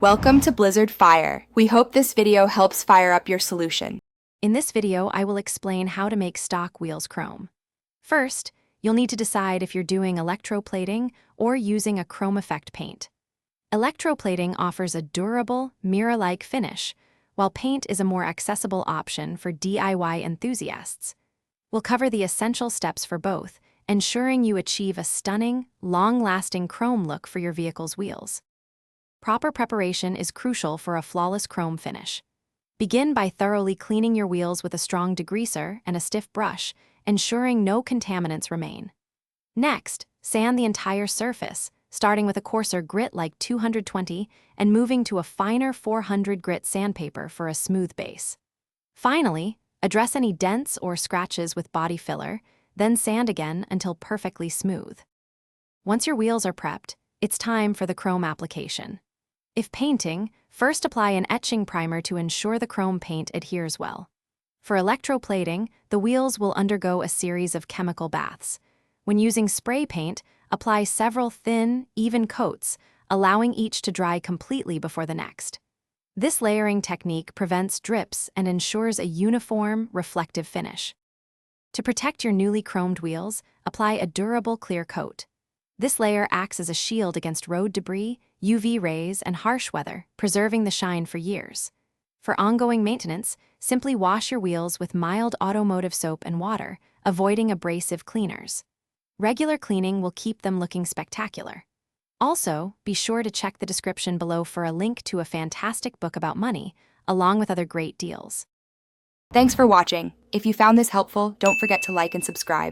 Welcome to Blizzard Fire. We hope this video helps fire up your solution. In this video, I will explain how to make stock wheels chrome. First, you'll need to decide if you're doing electroplating or using a chrome effect paint. Electroplating offers a durable, mirror-like finish, while paint is a more accessible option for DIY enthusiasts. We'll cover the essential steps for both, ensuring you achieve a stunning, long-lasting chrome look for your vehicle's wheels. Proper preparation is crucial for a flawless chrome finish. Begin by thoroughly cleaning your wheels with a strong degreaser and a stiff brush, ensuring no contaminants remain. Next, sand the entire surface, starting with a coarser grit like 220 and moving to a finer 400 grit sandpaper for a smooth base. Finally, address any dents or scratches with body filler, then sand again until perfectly smooth. Once your wheels are prepped, it's time for the chrome application. If painting, first apply an etching primer to ensure the chrome paint adheres well. For electroplating, the wheels will undergo a series of chemical baths. When using spray paint, apply several thin, even coats, allowing each to dry completely before the next. This layering technique prevents drips and ensures a uniform, reflective finish. To protect your newly chromed wheels, apply a durable clear coat. This layer acts as a shield against road debris, UV rays, and harsh weather, preserving the shine for years. For ongoing maintenance, simply wash your wheels with mild automotive soap and water, avoiding abrasive cleaners. Regular cleaning will keep them looking spectacular. Also, be sure to check the description below for a link to a fantastic book about money, along with other great deals. Thanks for watching. If you found this helpful, don't forget to like and subscribe.